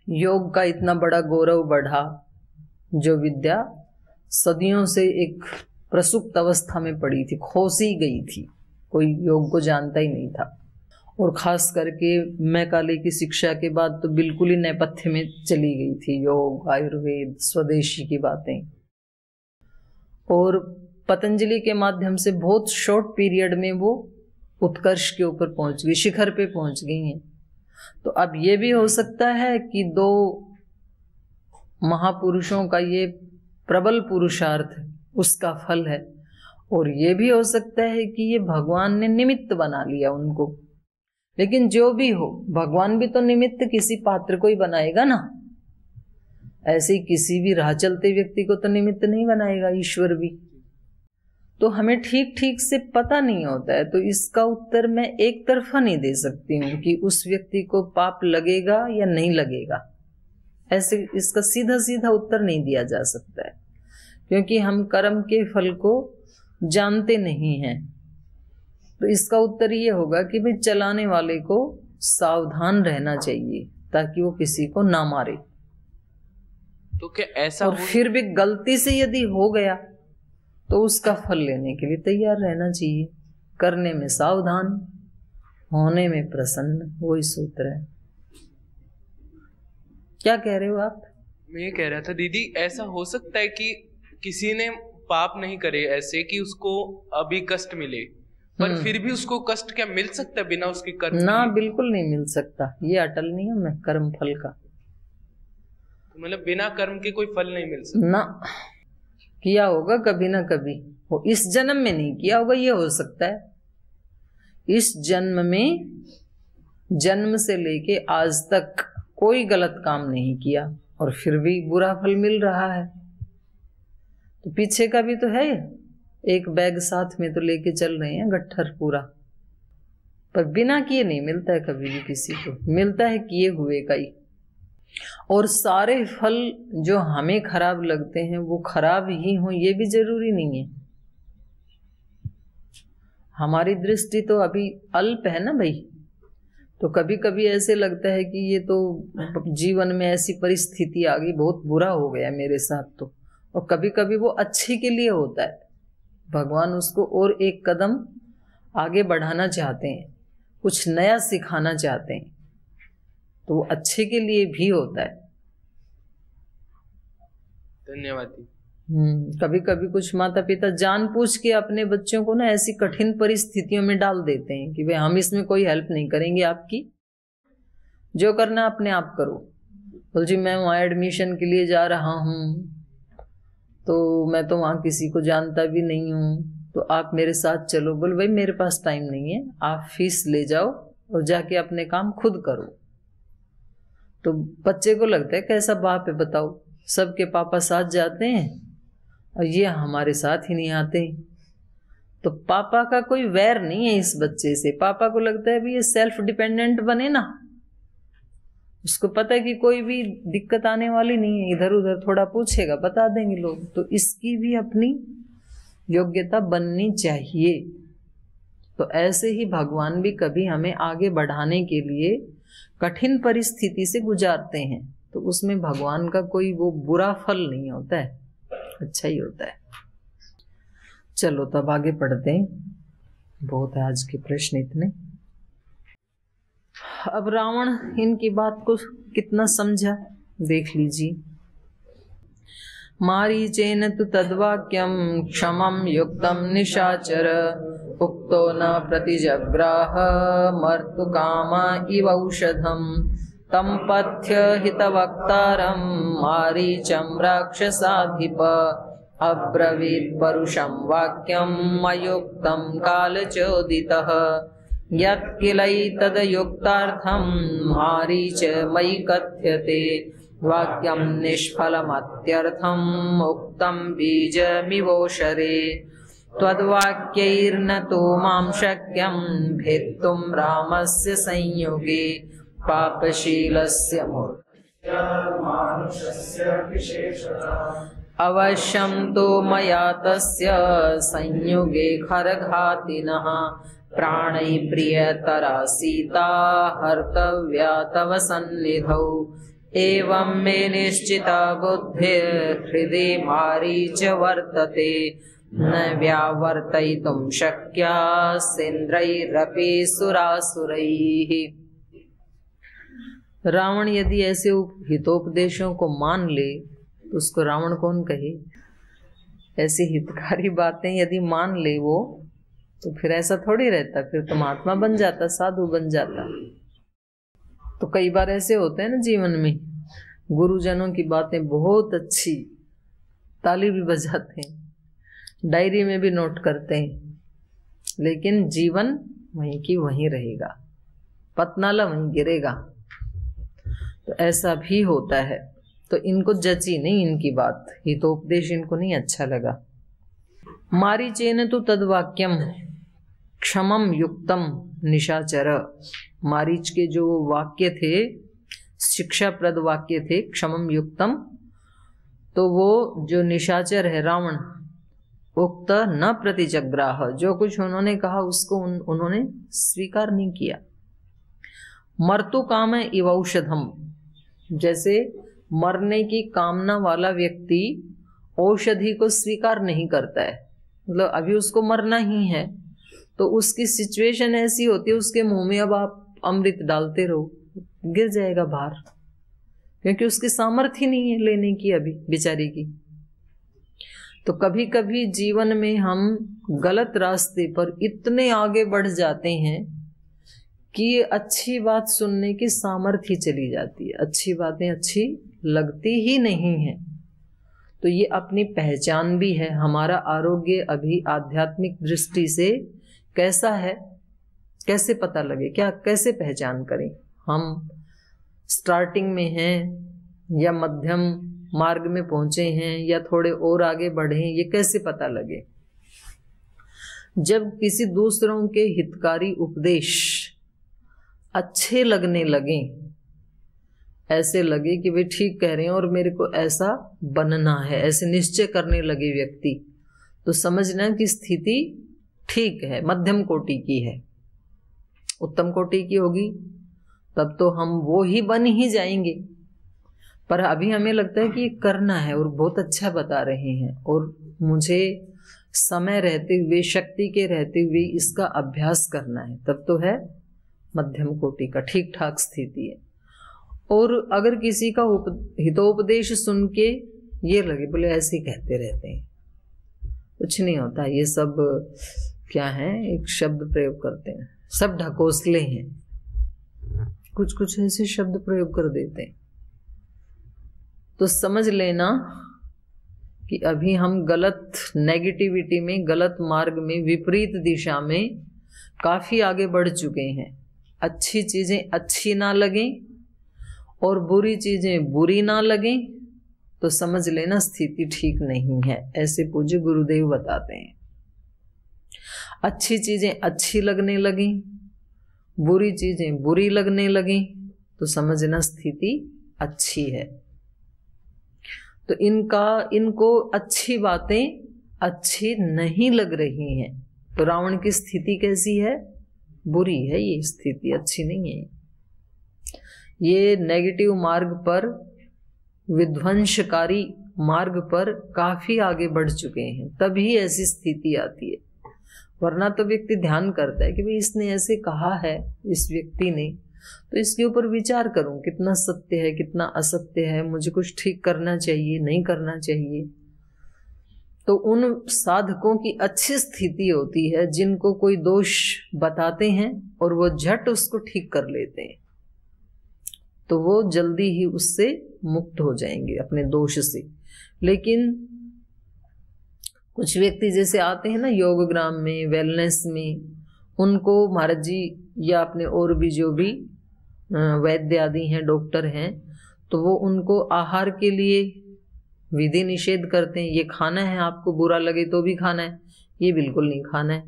योग का इतना बड़ा गौरव बढ़ा, जो विद्या सदियों से एक प्रसुप्त अवस्था में पड़ी थी, खोसी गई थी, कोई योग को जानता ही नहीं था। और खास करके मैकाले की शिक्षा के बाद तो बिल्कुल ही नेपथ्य में चली गई थी योग, आयुर्वेद, स्वदेशी की बातें। और पतंजलि के माध्यम से बहुत शॉर्ट पीरियड में वो उत्कर्ष के ऊपर पहुंच गई, शिखर पे पहुंच गई हैं। तो अब ये भी हो सकता है कि दो महापुरुषों का ये प्रबल पुरुषार्थ उसका फल है, और ये भी हो सकता है कि ये भगवान ने निमित्त बना लिया उनको। लेकिन जो भी हो, भगवान भी तो निमित्त किसी पात्र को ही बनाएगा ना, ऐसे ही किसी भी राह चलते व्यक्ति को तो निमित्त नहीं बनाएगा ईश्वर भी। तो हमें ठीक ठीक से पता नहीं होता है, तो इसका उत्तर मैं एक तरफा नहीं दे सकती हूँ कि उस व्यक्ति को पाप लगेगा या नहीं लगेगा। ऐसे इसका सीधा सीधा उत्तर नहीं दिया जा सकता है, क्योंकि हम कर्म के फल को जानते नहीं हैं। तो इसका उत्तर ये होगा कि भाई चलाने वाले को सावधान रहना चाहिए ताकि वो किसी को ना मारे। तो क्या ऐसा और फिर भी गलती से यदि हो गया तो उसका फल लेने के लिए तैयार रहना चाहिए। करने में सावधान, होने में प्रसन्न, वही सूत्र है। क्या कह रहे हो आप? मैं ये कह रहा था दीदी, ऐसा हो सकता है कि किसी ने पाप नहीं करे ऐसे कि उसको अभी कष्ट मिले, पर फिर भी उसको कष्ट क्या मिल सकता है बिना उसके कर्म? ना, बिल्कुल नहीं मिल सकता। ये अटल नियम है कर्म फल का। तो मतलब बिना कर्म के कोई फल नहीं मिल सकता ना। किया होगा कभी ना कभी, वो इस जन्म में नहीं किया होगा, ये हो सकता है। इस जन्म में, जन्म से लेके आज तक कोई गलत काम नहीं किया और फिर भी बुरा फल मिल रहा है। तो पीछे का भी तो है, एक बैग साथ में तो लेके चल रहे हैं गट्ठर पूरा। पर बिना किए नहीं मिलता है कभी भी किसी को, मिलता है किए हुए का ही। और सारे फल जो हमें खराब लगते हैं वो खराब ही हों ये भी जरूरी नहीं है। हमारी दृष्टि तो अभी अल्प है ना भाई, तो कभी कभी ऐसे लगता है कि ये तो जीवन में ऐसी परिस्थिति आ गई, बहुत बुरा हो गया मेरे साथ तो। और कभी कभी वो अच्छे के लिए होता है, भगवान उसको और एक कदम आगे बढ़ाना चाहते हैं, कुछ नया सिखाना चाहते हैं, तो वो अच्छे के लिए भी होता है। धन्यवाद। कभी कभी कुछ माता पिता जानबूझ के अपने बच्चों को ना ऐसी कठिन परिस्थितियों में डाल देते हैं कि भाई हम इसमें कोई हेल्प नहीं करेंगे आपकी, जो करना अपने आप करो। बोल जी मैं वहाँ एडमिशन के लिए जा रहा हूँ, तो मैं तो वहाँ किसी को जानता भी नहीं हूँ, तो आप मेरे साथ चलो। बोल भाई मेरे पास टाइम नहीं है, आप फीस ले जाओ और जाके अपने काम खुद करो। तो बच्चे को लगता है कैसा बाप है बताओ, सबके पापा साथ जाते हैं और ये हमारे साथ ही नहीं आते। तो पापा का कोई वैर नहीं है इस बच्चे से, पापा को लगता है भी ये सेल्फ डिपेंडेंट बने ना, उसको पता है कि कोई भी दिक्कत आने वाली नहीं है, इधर उधर थोड़ा पूछेगा बता देंगे लोग। तो इसकी भी अपनी योग्यता बननी चाहिए। तो ऐसे ही भगवान भी कभी हमें आगे बढ़ाने के लिए कठिन परिस्थिति से गुजारते हैं, तो उसमें भगवान का कोई वो बुरा फल नहीं होता है, अच्छा ही होता है। चलो तब आगे पढ़ते हैं, बहुत है आज के प्रश्न इतने। अब रावण इनकी बात को कितना समझा देख लीजिए। मारीचेन तु तद्वाक्यम क्षमं युक्तं निशाचर उक्तो न प्रतिजग्राह मर्तुकामा इव औषधम् तं पथ्य हितवक्तारं मारीचं राक्षसाधिप अब्रवीत् परुषं वाक्यम् अयुक्तं कालचोदितः यत् किलैतद्युक्तार्थं मारीच मयि कथ्यते वाक्यं निष्फलमत्यर्थम् उक्तं बीजमिवोषरे त्वद्वाक्यैर्न तु मां शक्यं भेत्तुं रामस्य संयुगे पापशीलस्य अवश्यं तु मया तस्य संयुगे खरघातिनः प्राणैः प्रियतरा सीता हर्तव्या तव सन्निधौ एवं मे निश्चिता बुद्धिर्हृदि मारीच वर्तते न व्यावर्तयितुं शक्यास्तेन्द्रैरपि सुरासुरैः। रावण यदि ऐसे हितोपदेशों को मान ले तो उसको रावण कौन कहे? ऐसी हितकारी बातें यदि मान ले वो, तो फिर ऐसा थोड़ी रहता, फिर तो महात्मा बन जाता, साधु बन जाता। तो कई बार ऐसे होते हैं ना जीवन में, गुरुजनों की बातें बहुत अच्छी, ताली भी बजाते हैं, डायरी में भी नोट करते हैं, लेकिन जीवन वहीं की वहीं रहेगा, पतनाला वहीं गिरेगा। तो ऐसा भी होता है। तो इनको जची नहीं इनकी बात, हितोपदेश इनको नहीं अच्छा लगा। मारीचेन तो तद्वाक्यम क्षमम युक्तम निशाचर। मारीच के जो वाक्य थे, शिक्षाप्रद वाक्य थे, क्षमम युक्तम, तो वो जो निशाचर है रावण, उक्त न प्रतिजग्राह, जो कुछ उन्होंने कहा उसको उन्होंने स्वीकार नहीं किया। मर्तु काम इव औषधम, जैसे मरने की कामना वाला व्यक्ति औषधि को स्वीकार नहीं करता है, मतलब अभी उसको मरना ही है, तो उसकी सिचुएशन ऐसी होती है, उसके मुंह में अब आप अमृत डालते रहो, गिर जाएगा बाहर, क्योंकि उसकी सामर्थ्य नहीं है लेने की अभी बेचारी की। तो कभी कभी जीवन में हम गलत रास्ते पर इतने आगे बढ़ जाते हैं कि ये अच्छी बात सुनने की सामर्थ्य चली जाती है, अच्छी बातें अच्छी लगती ही नहीं है। तो ये अपनी पहचान भी है। हमारा आरोग्य अभी आध्यात्मिक दृष्टि से कैसा है, कैसे पता लगे, क्या कैसे पहचान करें? हम स्टार्टिंग में हैं या मध्यम मार्ग में पहुंचे हैं या थोड़े और आगे बढ़े हैं, ये कैसे पता लगे? जब किसी दूसरों के हितकारी उपदेश अच्छे लगने लगे, ऐसे लगे कि वे ठीक कह रहे हैं और मेरे को ऐसा बनना है, ऐसे निश्चय करने लगे व्यक्ति, तो समझना कि स्थिति ठीक है, मध्यम कोटि की है। उत्तम कोटि की होगी तब तो हम वो ही बन ही जाएंगे, पर अभी हमें लगता है कि ये करना है और बहुत अच्छा बता रहे हैं और मुझे समय रहते हुए, शक्ति के रहते हुए इसका अभ्यास करना है, तब तो है मध्यम कोटि का, ठीक ठाक स्थिति है। और अगर किसी का हितोपदेश सुन के ये लगे बोले ऐसे कहते रहते हैं, कुछ नहीं होता, ये सब क्या है, एक शब्द प्रयोग करते हैं, सब ढकोसले हैं, कुछ कुछ ऐसे शब्द प्रयोग कर देते हैं, तो समझ लेना कि अभी हम गलत नेगेटिविटी में, गलत मार्ग में, विपरीत दिशा में काफी आगे बढ़ चुके हैं। अच्छी चीजें अच्छी ना लगें और बुरी चीजें बुरी ना लगें तो समझ लेना स्थिति ठीक नहीं है, ऐसे पूज्य गुरुदेव बताते हैं। अच्छी चीजें अच्छी लगने लगें, बुरी चीजें बुरी लगने लगें तो समझना स्थिति अच्छी है। तो इनको अच्छी बातें अच्छी नहीं लग रही हैं, तो रावण की स्थिति कैसी है? बुरी है, ये स्थिति अच्छी नहीं है। ये नेगेटिव मार्ग पर, विध्वंसकारी मार्ग पर काफी आगे बढ़ चुके हैं, तभी ऐसी स्थिति आती है। वरना तो व्यक्ति ध्यान करता है कि भाई इसने ऐसे कहा है, इस व्यक्ति ने, तो इसके ऊपर विचार करूं कितना सत्य है, कितना असत्य है, मुझे कुछ ठीक करना चाहिए, नहीं करना चाहिए। तो उन साधकों की अच्छी स्थिति होती है जिनको कोई दोष बताते हैं और वो झट उसको ठीक कर लेते हैं, तो वो जल्दी ही उससे मुक्त हो जाएंगे अपने दोष से। लेकिन कुछ व्यक्ति जैसे आते हैं ना योगग्राम में, वेलनेस में, उनको महाराज जी या अपने और भी जो भी वैद्य आदि हैं, डॉक्टर हैं, तो वो उनको आहार के लिए विधि निषेध करते हैं। ये खाना है, आपको बुरा लगे तो भी खाना है, ये बिल्कुल नहीं खाना है,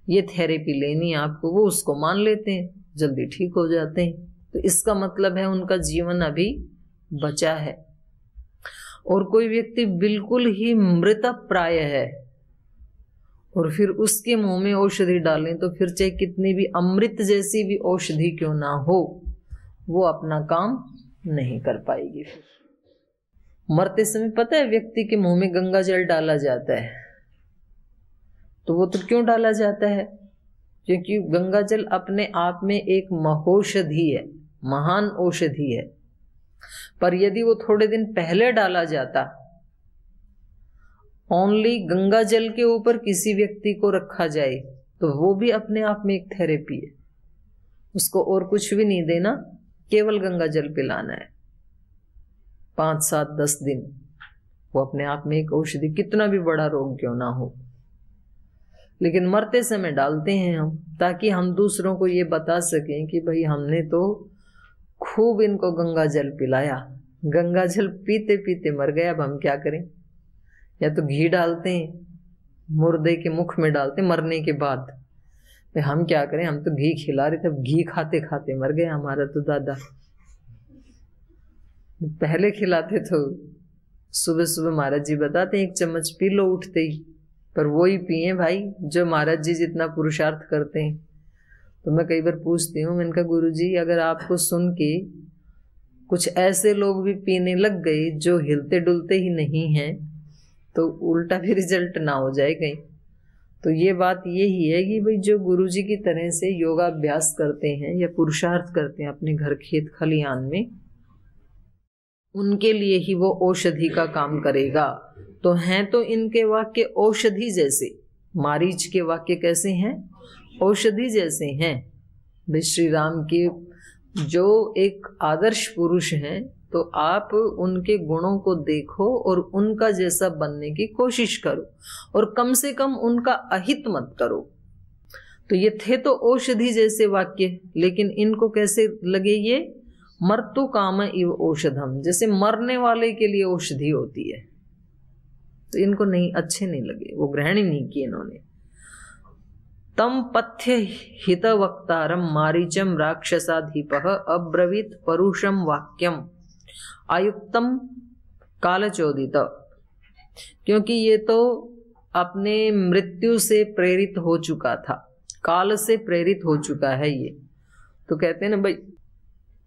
ये थेरेपी लेनी है आपको, वो उसको मान लेते हैं, जल्दी ठीक हो जाते हैं। तो इसका मतलब है उनका जीवन अभी बचा है। और कोई व्यक्ति बिल्कुल ही मृतप्राय है और फिर उसके मुंह में औषधि डालें तो फिर चाहे कितनी भी अमृत जैसी भी औषधि क्यों ना हो, वो अपना काम नहीं कर पाएगी। फिर मरते समय पता है व्यक्ति के मुंह में गंगा जल डाला जाता है, तो वो तो क्यों डाला जाता है? क्योंकि गंगा जल अपने आप में एक महौषधि है, महान औषधि है। पर यदि वो थोड़े दिन पहले डाला जाता, ओनली गंगा जल के ऊपर किसी व्यक्ति को रखा जाए, तो वो भी अपने आप में एक थेरेपी है। उसको और कुछ भी नहीं देना, केवल गंगा जल पिलाना है 5, 7, 10 दिन। वो अपने आप में एक औषधि, कितना भी बड़ा रोग क्यों ना हो। लेकिन मरते समय डालते हैं हम, ताकि हम दूसरों को ये बता सकें कि भाई हमने तो खूब इनको गंगा जल पिलाया। गंगा जल पीते पीते मर गए, अब हम क्या करें? या तो घी डालते हैं, मुर्दे के मुख में डालते मरने के बाद। तो हम क्या करें? हम तो घी खिला रहे थे, अब घी खाते खाते मर गए। हमारा तो दादा पहले खिलाते तो सुबह सुबह महाराज जी बताते 1 चम्मच पी लो उठते ही, पर वो ही पिए भाई जो महाराज जी जितना पुरुषार्थ करते हैं। तो मैं कई बार पूछती हूँ, मैंने कहा गुरु जी अगर आपको सुन के कुछ ऐसे लोग भी पीने लग गए जो हिलते डुलते ही नहीं हैं, तो उल्टा भी रिजल्ट ना हो जाए कहीं। तो ये बात यही है कि भाई जो गुरु जी की तरह से योगाभ्यास करते हैं या पुरुषार्थ करते हैं अपने घर खेत खलिहान में, उनके लिए ही वो औषधि का काम करेगा। तो हैं तो इनके वाक्य औषधि जैसे, मारीच के वाक्य कैसे हैं? औषधि जैसे हैं। भाई श्री राम के जो एक आदर्श पुरुष हैं, तो आप उनके गुणों को देखो और उनका जैसा बनने की कोशिश करो, और कम से कम उनका अहित मत करो। तो ये थे तो औषधि जैसे वाक्य, लेकिन इनको कैसे लगे? ये मर्तु काम इव औषधम, जैसे मरने वाले के लिए औषधि होती है। तो इनको नहीं, अच्छे नहीं लगे, वो ग्रहण ही नहीं किए इन्होंने। तम पथ्य हित वक्तारम मारीचम राक्षसाधिपः अब्रवीत परुषम वाक्यम आयुक्तम कालचोदित। क्योंकि ये तो अपने मृत्यु से प्रेरित हो चुका था, काल से प्रेरित हो चुका है ये। तो कहते हैं ना भाई,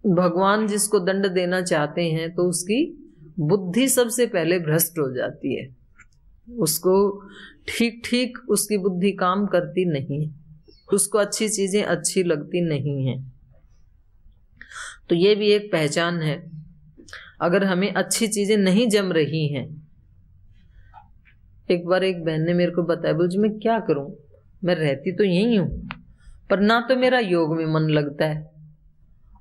भगवान जिसको दंड देना चाहते हैं तो उसकी बुद्धि सबसे पहले भ्रष्ट हो जाती है, उसको ठीक ठीक उसकी बुद्धि काम करती नहीं है, उसको अच्छी चीजें अच्छी लगती नहीं हैं। तो ये भी एक पहचान है। अगर हमें अच्छी चीजें नहीं जम रही हैं, एक बार एक बहन ने मेरे को बताया, बोल जी मैं क्या करूं, मैं रहती तो यही हूं, पर ना तो मेरा योग में मन लगता है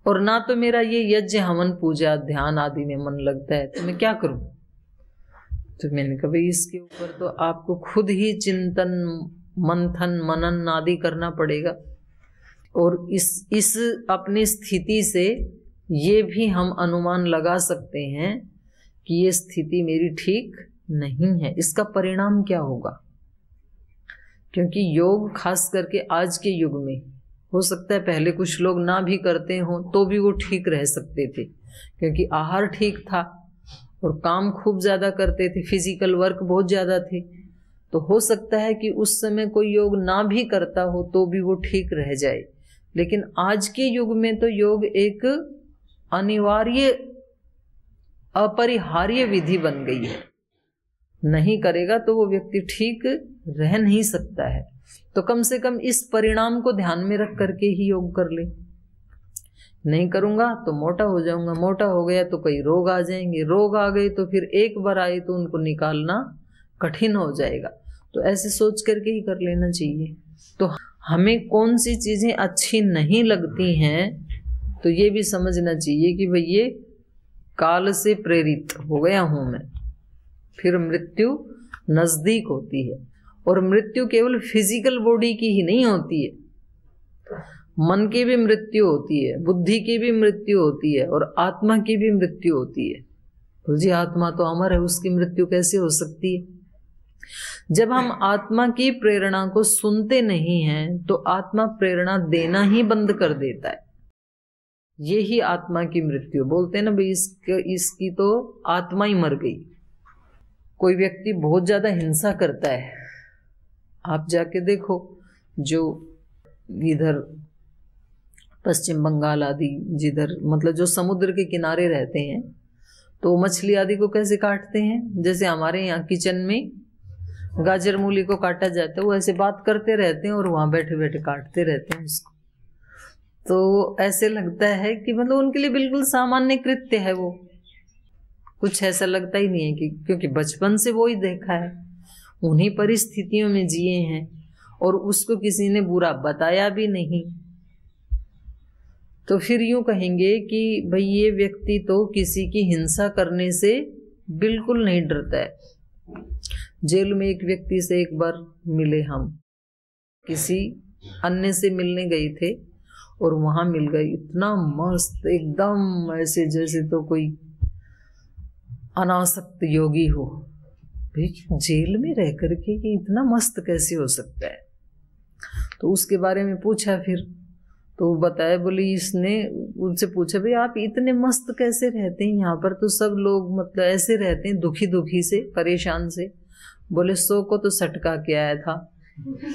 और ना तो मेरा ये यज्ञ हवन पूजा ध्यान आदि में मन लगता है, तो मैं क्या करूं? तो मैंने कहा भाई इसके ऊपर तो आपको खुद ही चिंतन मंथन मनन आदि करना पड़ेगा। और इस अपनी स्थिति से ये भी हम अनुमान लगा सकते हैं कि ये स्थिति मेरी ठीक नहीं है, इसका परिणाम क्या होगा। क्योंकि योग खास करके आज के युग में, हो सकता है पहले कुछ लोग ना भी करते हों तो भी वो ठीक रह सकते थे, क्योंकि आहार ठीक था और काम खूब ज्यादा करते थे, फिजिकल वर्क बहुत ज्यादा थे। तो हो सकता है कि उस समय कोई योग ना भी करता हो तो भी वो ठीक रह जाए। लेकिन आज के युग में तो योग एक अनिवार्य अपरिहार्य विधि बन गई है, नहीं करेगा तो वो व्यक्ति ठीक रह नहीं सकता है। तो कम से कम इस परिणाम को ध्यान में रख करके ही योग कर ले। नहीं करूंगा तो मोटा हो जाऊंगा, मोटा हो गया तो कई रोग आ जाएंगे, रोग आ गए तो फिर एक बार आए तो उनको निकालना कठिन हो जाएगा। तो ऐसे सोच करके ही कर लेना चाहिए। तो हमें कौन सी चीजें अच्छी नहीं लगती हैं, तो ये भी समझना चाहिए कि भाई ये काल से प्रेरित हो गया हूं मैं। फिर मृत्यु नजदीक होती है, और मृत्यु केवल फिजिकल बॉडी की ही नहीं होती है, मन की भी मृत्यु होती है, बुद्धि की भी मृत्यु होती है, और आत्मा की भी मृत्यु होती है। तो जी आत्मा तो अमर है, उसकी मृत्यु कैसे हो सकती है? जब हम आत्मा की प्रेरणा को सुनते नहीं हैं तो आत्मा प्रेरणा देना ही बंद कर देता है। ये ही आत्मा की मृत्यु बोलते हैं ना भाई, इसकी तो आत्मा ही मर गई। कोई व्यक्ति बहुत ज्यादा हिंसा करता है, आप जाके देखो, जो इधर पश्चिम बंगाल आदि जिधर मतलब जो समुद्र के किनारे रहते हैं, तो मछली आदि को कैसे काटते हैं? जैसे हमारे यहाँ किचन में गाजर मूली को काटा जाता है, वो ऐसे बात करते रहते हैं और वहां बैठे बैठे काटते रहते हैं उसको। तो ऐसे लगता है कि मतलब उनके लिए बिल्कुल सामान्य कृत्य है वो, कुछ ऐसा लगता ही नहीं है कि, क्योंकि बचपन से वो ही देखा है, उन्हीं परिस्थितियों में जिए हैं और उसको किसी ने बुरा बताया भी नहीं। तो फिर यूं कहेंगे कि भाई ये व्यक्ति तो किसी की हिंसा करने से बिल्कुल नहीं डरता है। जेल में एक व्यक्ति से एक बार मिले हम, किसी अन्य से मिलने गए थे और वहां मिल गए, इतना मस्त एकदम ऐसे जैसे तो कोई अनासक्त योगी हो। भाई जेल में रह करके ये इतना मस्त कैसे हो सकता है? तो उसके बारे में पूछा फिर, तो वो बताया, बोली इसने उनसे पूछा भाई आप इतने मस्त कैसे रहते हैं यहाँ पर? तो सब लोग मतलब ऐसे रहते हैं दुखी दुखी से, परेशान से। बोले 100 को तो सटका के आया था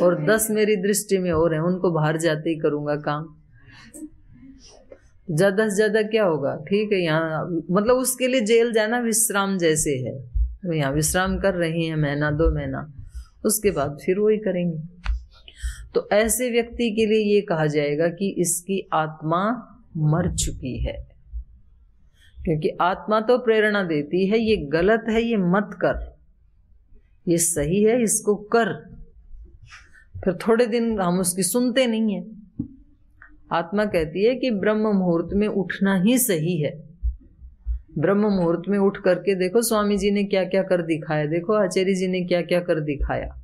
और 10 मेरी दृष्टि में और हैं, उनको बाहर जाते ही करूंगा काम। ज्यादा से ज्यादा क्या होगा? ठीक है, यहाँ मतलब उसके लिए जेल जाना विश्राम जैसे है, तो यहाँ विश्राम कर रहे हैं महीना 2 महीना, उसके बाद फिर वही करेंगे। तो ऐसे व्यक्ति के लिए ये कहा जाएगा कि इसकी आत्मा मर चुकी है, क्योंकि आत्मा तो प्रेरणा देती है, ये गलत है ये मत कर, ये सही है इसको कर। फिर थोड़े दिन हम उसकी सुनते नहीं है। आत्मा कहती है कि ब्रह्म मुहूर्त में उठना ही सही है। ब्रह्म मुहूर्त में उठ करके देखो स्वामी जी ने क्या क्या कर दिखाया, देखो आचार्य जी ने क्या क्या कर दिखाया,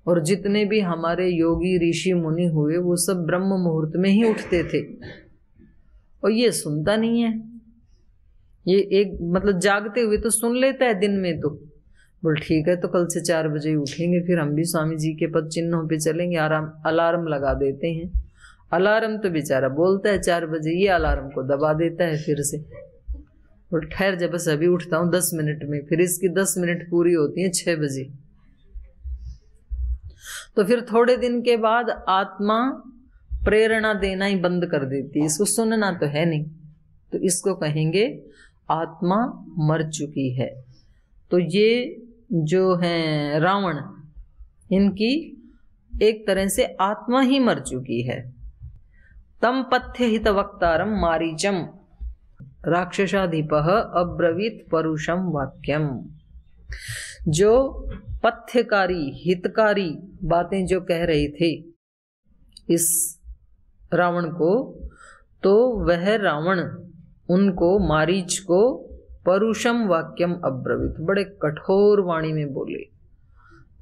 और जितने भी हमारे योगी ऋषि मुनि हुए वो सब ब्रह्म मुहूर्त में ही उठते थे। और ये सुनता नहीं है, ये एक मतलब जागते हुए तो सुन लेता है दिन में, तो बोल ठीक है तो कल से 4 बजे उठेंगे, फिर हम भी स्वामी जी के पद चिन्हों पे चलेंगे। अलार्म लगा देते हैं। अलार्म तो बेचारा बोलता है 4 बजे, ये अलार्म को दबा देता है फिर से। बोल ठहर जा, बस अभी उठता हूँ 10 मिनट में, फिर इसकी 10 मिनट पूरी होती है 6 बजे। तो फिर थोड़े दिन के बाद आत्मा प्रेरणा देना ही बंद कर देती है, इसको सुनना तो है नहीं, तो इसको कहेंगे आत्मा मर चुकी है। तो ये जो है रावण, इनकी एक तरह से आत्मा ही मर चुकी है। तम पथ्य हित वक्तारम मारीचम राक्षसाधिपः अब्रवीत परुषम वाक्यम। जो पथ्यकारी हितकारी बातें जो कह रहे थे इस रावण को, तो वह रावण उनको मारीच को परुषम वाक्यम अब्रवीत, बड़े कठोर वाणी में बोले।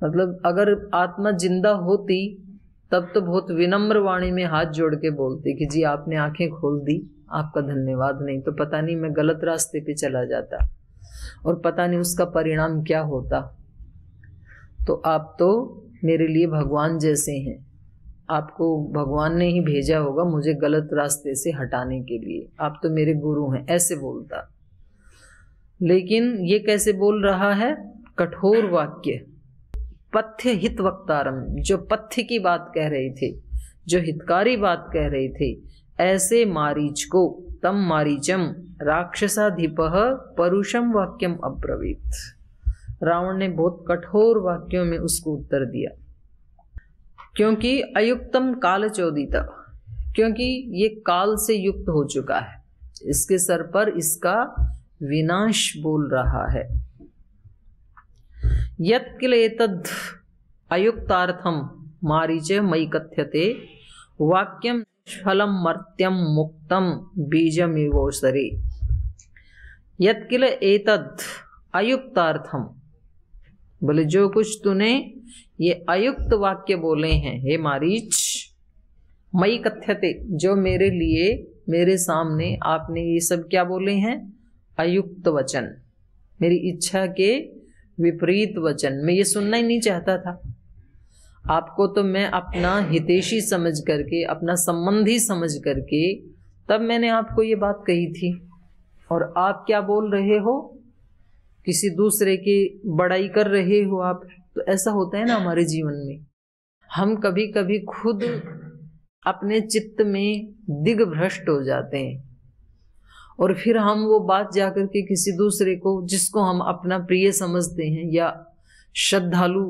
मतलब अगर आत्मा जिंदा होती तब तो बहुत विनम्र वाणी में हाथ जोड़ के बोलती कि जी आपने आंखें खोल दी, आपका धन्यवाद, नहीं तो पता नहीं मैं गलत रास्ते पे चला जाता और पता नहीं उसका परिणाम क्या होता। तो आप तो मेरे लिए भगवान जैसे हैं, आपको भगवान ने ही भेजा होगा मुझे गलत रास्ते से हटाने के लिए, आप तो मेरे गुरु हैं, ऐसे बोलता। लेकिन ये कैसे बोल रहा है? कठोर वाक्य। पथ्य हित वक्तारम, जो पथ्य की बात कह रहे थे, जो हितकारी बात कह रहे थे, ऐसे मारीच को तम मारीचम राक्षसाधिपः परुषम वाक्यम अब्रवीत। रावण ने बहुत कठोर वाक्यों में उसको उत्तर दिया, क्योंकि अयुक्तम काल चोदित, क्योंकि ये काल से युक्त हो चुका है, इसके सर पर इसका विनाश बोल रहा है। यत् किल एतद् अयुक्तार्थम मारीचे मयि कथ्यते वाक्यम निष्फलम मर्त्यम मुक्तम बीजमिवोसरे। यत् किल एतद् अयुक्तार्थम, बोले जो कुछ तूने ये अयुक्त वाक्य बोले हैं हे मारीच, मयि कथ्यते, जो मेरे लिए मेरे सामने आपने ये सब क्या बोले हैं? अयुक्त वचन, मेरी इच्छा के विपरीत वचन। मैं ये सुनना ही नहीं चाहता था। आपको तो मैं अपना हितैषी समझ करके, अपना संबंधी समझ करके तब मैंने आपको ये बात कही थी, और आप क्या बोल रहे हो? किसी दूसरे की बड़ाई कर रहे हो आप। तो ऐसा होता है ना हमारे जीवन में, हम कभी कभी खुद अपने चित्त में दिग्भ्रष्ट हो जाते हैं, और फिर हम वो बात जाकर के किसी दूसरे को, जिसको हम अपना प्रिय समझते हैं या श्रद्धालु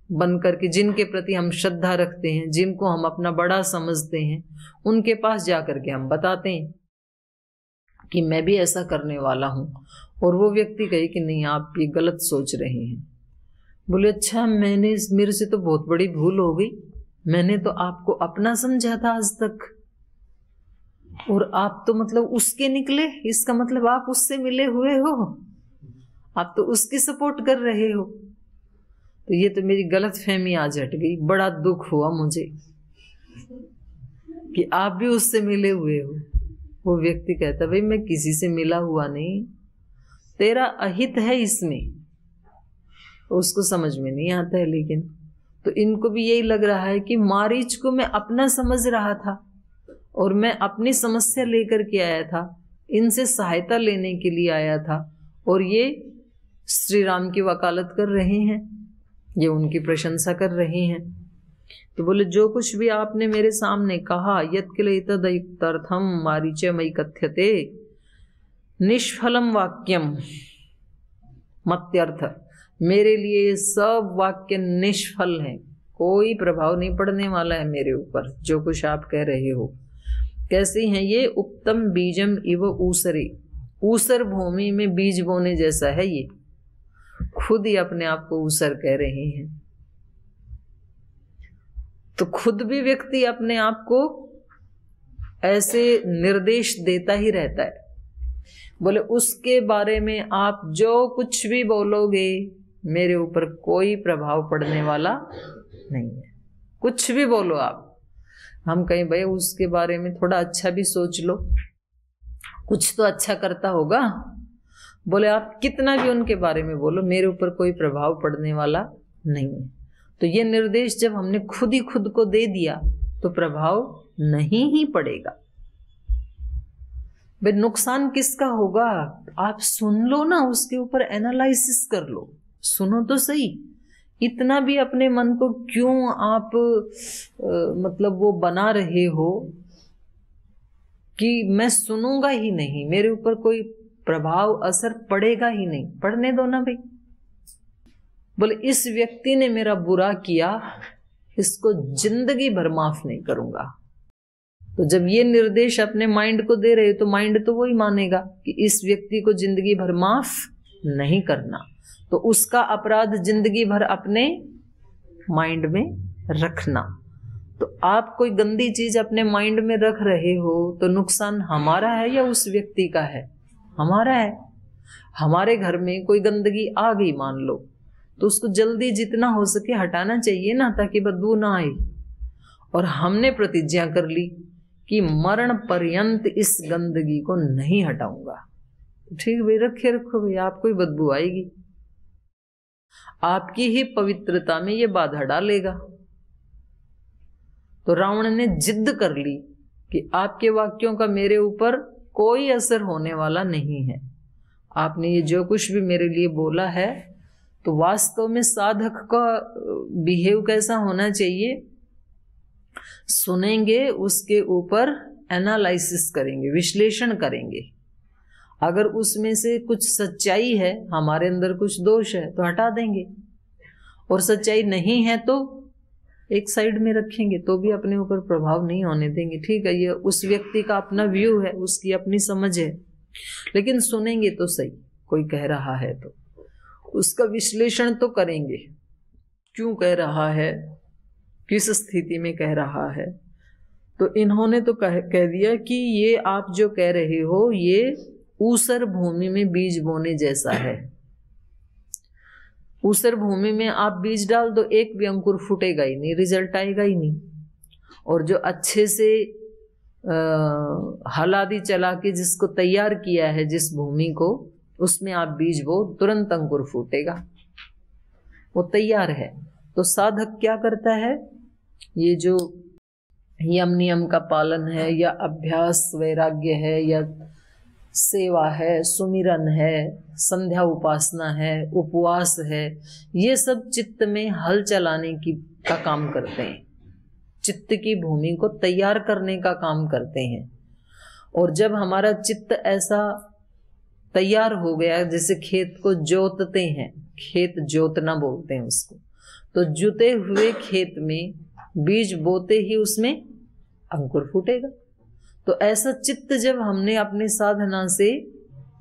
बनकर के, जिनके प्रति हम श्रद्धा रखते हैं, जिनको हम अपना बड़ा समझते हैं, उनके पास जाकर के हम बताते हैं कि मैं भी ऐसा करने वाला हूं, और वो व्यक्ति कहे कि नहीं आप ये गलत सोच रहे हैं। बोले अच्छा, मेरे से तो बहुत बड़ी भूल हो गई, मैंने तो आपको अपना समझा था आज तक, और आप तो मतलब उसके निकले, इसका मतलब आप उससे मिले हुए हो, आप तो उसकी सपोर्ट कर रहे हो। तो ये तो मेरी गलत फहमी आज हट गई, बड़ा दुख हुआ मुझे कि आप भी उससे मिले हुए हो। वो व्यक्ति कहता भाई मैं किसी से मिला हुआ नहीं, तेरा अहित है इसमें, उसको समझ में नहीं आता है। लेकिन तो इनको भी यही लग रहा है कि मारीच को मैं अपना समझ रहा था और मैं अपनी समस्या लेकर के आया था, इनसे सहायता लेने के लिए आया था, और ये श्री राम की वकालत कर रहे हैं, ये उनकी प्रशंसा कर रहे हैं। तो बोले जो कुछ भी आपने मेरे सामने कहा, यत् किल एतदयुक्तर्थम मारीचे मयि कथ्यते निष्फलम वाक्यम मत्यर्थ, मेरे लिए ये सब वाक्य निष्फल हैं, कोई प्रभाव नहीं पड़ने वाला है मेरे ऊपर जो कुछ आप कह रहे हो। कैसे हैं ये? उत्तम बीजम इव ऊसरे, ऊसर भूमि में बीज बोने जैसा है ये, खुद ही अपने आप को ऊसर कह रहे हैं। तो खुद भी व्यक्ति अपने आप को ऐसे निर्देश देता ही रहता है। बोले उसके बारे में आप जो कुछ भी बोलोगे मेरे ऊपर कोई प्रभाव पड़ने वाला नहीं है, कुछ भी बोलो आप। हम कहीं भाई उसके बारे में थोड़ा अच्छा भी सोच लो, कुछ तो अच्छा करता होगा। बोले आप कितना भी उनके बारे में बोलो मेरे ऊपर कोई प्रभाव पड़ने वाला नहीं है। तो ये निर्देश जब हमने खुद ही खुद को दे दिया तो प्रभाव नहीं ही पड़ेगा। भाई नुकसान किसका होगा? आप सुन लो ना, उसके ऊपर एनालिसिस कर लो, सुनो तो सही। इतना भी अपने मन को क्यों आप मतलब वो बना रहे हो कि मैं सुनूंगा ही नहीं, मेरे ऊपर कोई प्रभाव असर पड़ेगा ही नहीं। पढ़ने दो ना भाई। बोले इस व्यक्ति ने मेरा बुरा किया, इसको जिंदगी भर माफ नहीं करूंगा। तो जब ये निर्देश अपने माइंड को दे रहे हो तो माइंड तो वही मानेगा कि इस व्यक्ति को जिंदगी भर माफ नहीं करना, तो उसका अपराध जिंदगी भर अपने माइंड में रखना। तो आप कोई गंदी चीज अपने माइंड में रख रहे हो तो नुकसान हमारा है या उस व्यक्ति का है? हमारा है। हमारे घर में कोई गंदगी आ गई मान लो, तो उसको जल्दी जितना हो सके हटाना चाहिए ना, ताकि बदबू ना आए। और हमने प्रतिज्ञा कर ली कि मरण पर्यंत इस गंदगी को नहीं हटाऊंगा। ठीक भाई, रखे रखो भाई, आपको ही बदबू आएगी, आपकी ही पवित्रता में ये बाधा डालेगा। तो रावण ने जिद कर ली कि आपके वाक्यों का मेरे ऊपर कोई असर होने वाला नहीं है। आपने ये जो कुछ भी मेरे लिए बोला है, तो वास्तव में साधक का बिहेव कैसा होना चाहिए? सुनेंगे, उसके ऊपर एनालिसिस करेंगे, विश्लेषण करेंगे। अगर उसमें से कुछ सच्चाई है, हमारे अंदर कुछ दोष है, तो हटा देंगे, और सच्चाई नहीं है तो एक साइड में रखेंगे, तो भी अपने ऊपर प्रभाव नहीं होने देंगे। ठीक है, ये उस व्यक्ति का अपना व्यू है, उसकी अपनी समझ है, लेकिन सुनेंगे तो सही। कोई कह रहा है तो उसका विश्लेषण तो करेंगे, क्यों कह रहा है, किस स्थिति में कह रहा है। तो इन्होंने तो कह दिया कि ये आप जो कह रहे हो ये ऊसर भूमि में बीज बोने जैसा है। ऊसर भूमि में आप बीज डाल दो, एक भी अंकुर फूटेगा ही नहीं, रिजल्ट आएगा ही नहीं। और जो अच्छे से हल आदि चला के जिसको तैयार किया है, जिस भूमि को, उसमें आप बीज बो, तुरंत अंकुर फूटेगा, वो तैयार है। तो साधक क्या करता है? ये जो यम नियम का पालन है, या अभ्यास वैराग्य है, या सेवा है, सुमिरन है, संध्या उपासना है, उपवास है, ये सब चित्त में हल चलाने का काम करते हैं। चित्त की भूमि को तैयार करने का काम करते हैं। और जब हमारा चित्त ऐसा तैयार हो गया, जैसे खेत को जोतते हैं, खेत जोतना बोलते हैं उसको, तो जुते हुए खेत में बीज बोते ही उसमें अंकुर फूटेगा। तो ऐसा चित्त जब हमने अपनी साधना से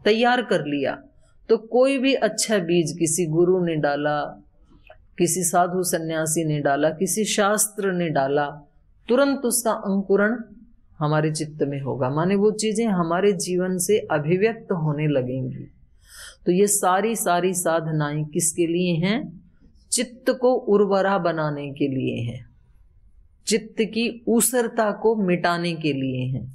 तैयार कर लिया, तो कोई भी अच्छा बीज किसी गुरु ने डाला, किसी साधु सन्यासी ने डाला, किसी शास्त्र ने डाला, तुरंत उसका अंकुरण हमारे चित्त में होगा। माने वो चीजें हमारे जीवन से अभिव्यक्त होने लगेंगी। तो ये सारी साधनाएं किसके लिए हैं? चित्त को उर्वरा बनाने के लिए हैं, चित्त की ऊसरता को मिटाने के लिए हैं।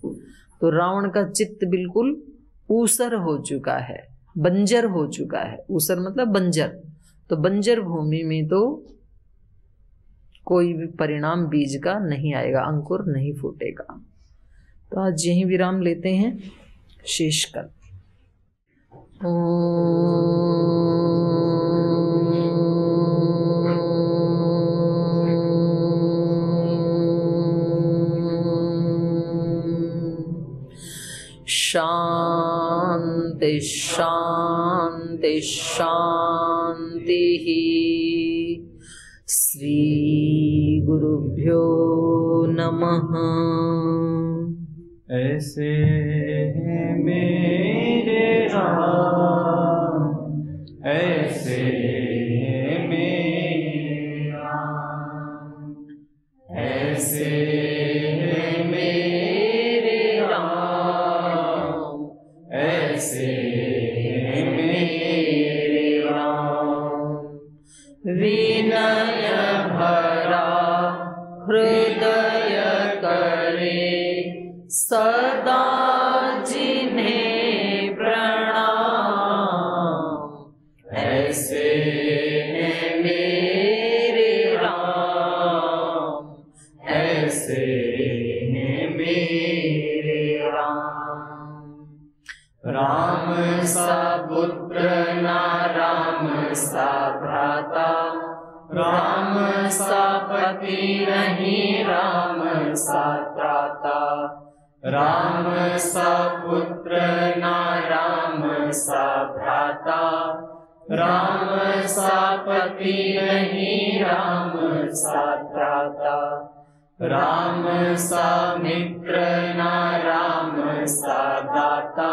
तो रावण का चित्त बिल्कुल ऊसर हो चुका है, बंजर हो चुका है। ऊसर मतलब बंजर। तो बंजर भूमि में तो कोई भी परिणाम बीज का नहीं आएगा, अंकुर नहीं फूटेगा। तो आज यहीं विराम लेते हैं, शेष कल। शांति शांति शांति। श्री गुरुभ्यो नमः। ऐसे हैं मेरे राम, ऐसे हैं मेरे राम, ऐसे हैं मेरे राम, ऐसे हैं मेरे राम। विनय भरा हृदय करे सदा जिन्हें प्रणाम। ऐसे हैं मेरे राम, ऐसे हैं मेरे राम। राम सा पुत्र ना राम सा भ्राता, राम सा पति नहीं राम सा त्राता। राम सा पुत्र ना राम सा भ्राता, राम सा पति नहीं राम सा त्राता। राम सा मित्र ना राम सा दाता,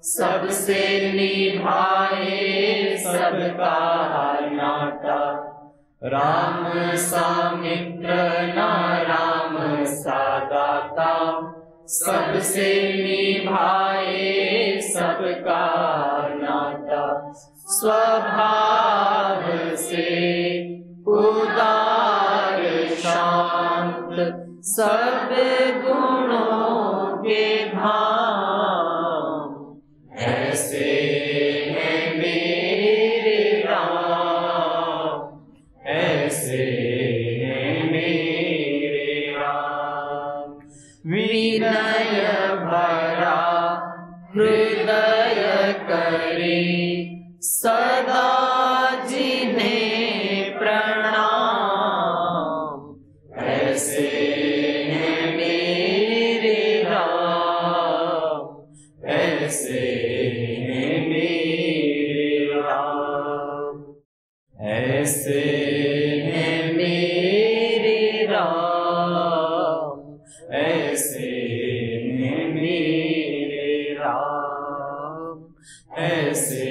सबसे निभाए सबका नाता। राम सा मित्र ना राम सा दाता, सबसे निभाए सबका नाता। स्वभाव से उदार शांत, सब गुणों के धाम। ऐसे हैं मेरे राम, ऐसे हैं मेरे राम। विनय भरा हृदय करे सदा जिन्हें प्रणाम। ऐसे हैं मेरे राम, ऐसे हैं मेरे राम, ऐसे हैं मेरे राम, ऐसे हैं मेरे राम, ऐसे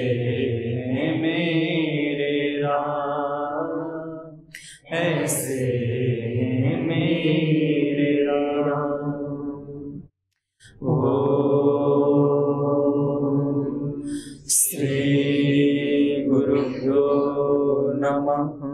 हैं मेरे राम, ऐसे हैं मेरे राम। ओम श्री गुरुभ्यो नमः।